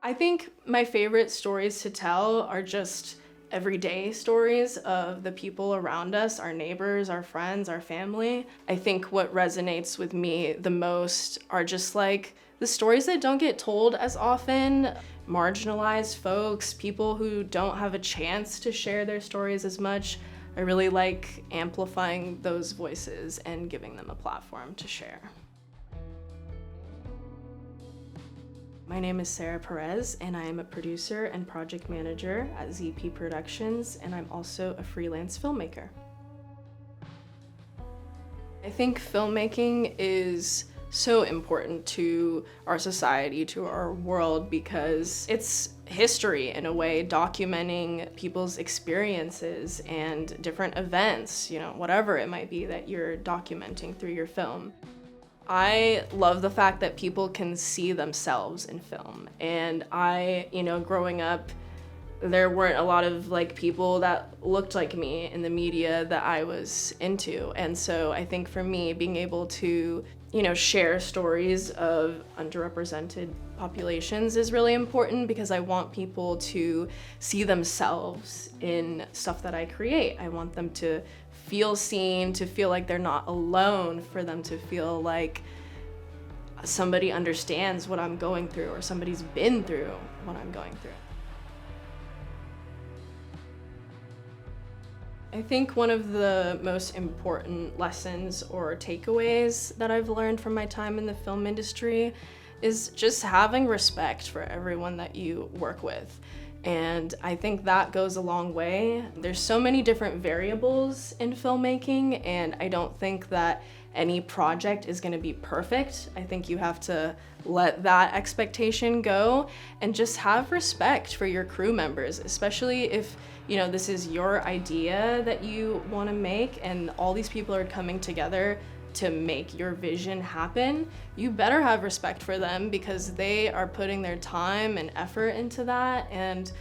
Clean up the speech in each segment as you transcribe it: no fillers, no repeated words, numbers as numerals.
I think my favorite stories to tell are just everyday stories of the people around us, our neighbors, our friends, our family. I think what resonates with me the most are just like the stories that don't get told as often, marginalized folks, people who don't have a chance to share their stories as much. I really like amplifying those voices and giving them a platform to share. My name is Sarah Perez, and I am a producer and project manager at ZP Productions, and I'm also a freelance filmmaker. I think filmmaking is so important to our society, to our world, because it's history in a way, documenting people's experiences and different events, whatever it might be that you're documenting through your film. I love the fact that people can see themselves in film. And growing up, there weren't a lot of people that looked like me in the media that I was into. And so I think for me, being able to, share stories of underrepresented populations is really important, because I want people to see themselves in stuff that I create. I want them to feel seen, to feel like they're not alone, for them to feel like somebody understands what I'm going through, or somebody's been through what I'm going through. I think one of the most important lessons or takeaways that I've learned from my time in the film industry is just having respect for everyone that you work with. And I think that goes a long way. There's so many different variables in filmmaking, and I don't think that any project is going to be perfect. I think you have to let that expectation go and just have respect for your crew members, especially if this is your idea that you want to make and all these people are coming together to make your vision happen. You better have respect for them, because they are putting their time and effort into that. And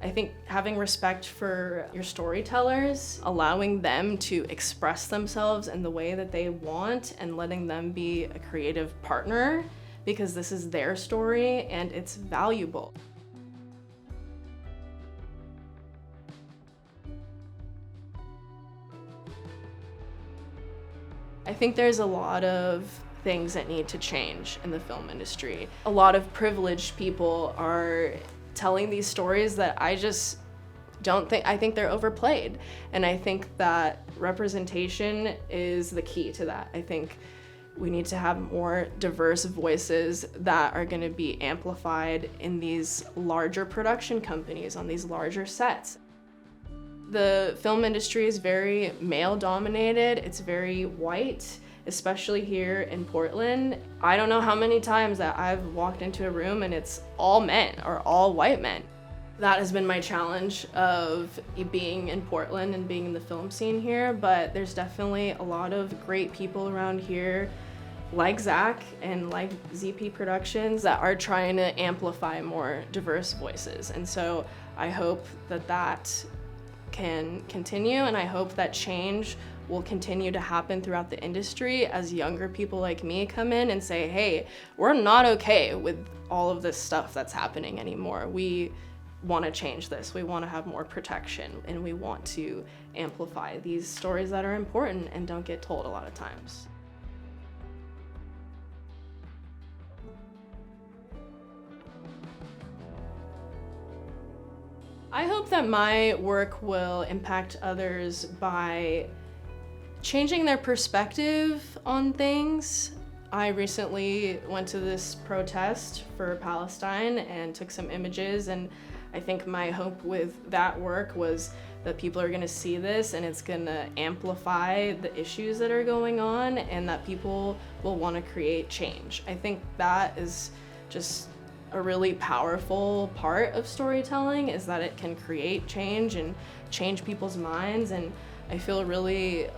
I think having respect for your storytellers, allowing them to express themselves in the way that they want and letting them be a creative partner, because this is their story and it's valuable. I think there's a lot of things that need to change in the film industry. A lot of privileged people are telling these stories that I just I think they're overplayed. And I think that representation is the key to that. I think we need to have more diverse voices that are going to be amplified in these larger production companies, on these larger sets. The film industry is very male-dominated. It's very white, especially here in Portland. I don't know how many times that I've walked into a room and it's all men or all white men. That has been my challenge of being in Portland and being in the film scene here, but there's definitely a lot of great people around here, like Zach and like ZP Productions, that are trying to amplify more diverse voices. And so I hope that can continue, and I hope that change will continue to happen throughout the industry as younger people like me come in and say, hey, we're not okay with all of this stuff that's happening anymore. We want to change this. We want to have more protection, and we want to amplify these stories that are important and don't get told a lot of times. I hope that my work will impact others by changing their perspective on things. I recently went to this protest for Palestine and took some images, and I think my hope with that work was that people are going to see this and it's going to amplify the issues that are going on, and that people will want to create change. I think that is just a really powerful part of storytelling, is that it can create change and change people's minds. And I feel really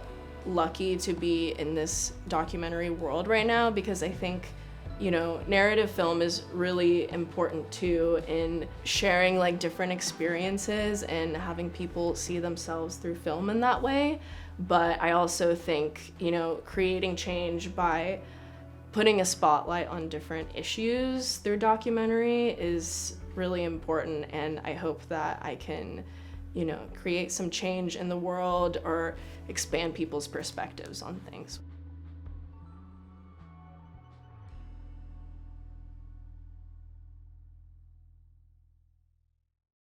lucky to be in this documentary world right now, because I think, narrative film is really important too in sharing different experiences and having people see themselves through film in that way. But I also think, creating change by putting a spotlight on different issues through documentary is really important, and I hope that I can, create some change in the world or expand people's perspectives on things.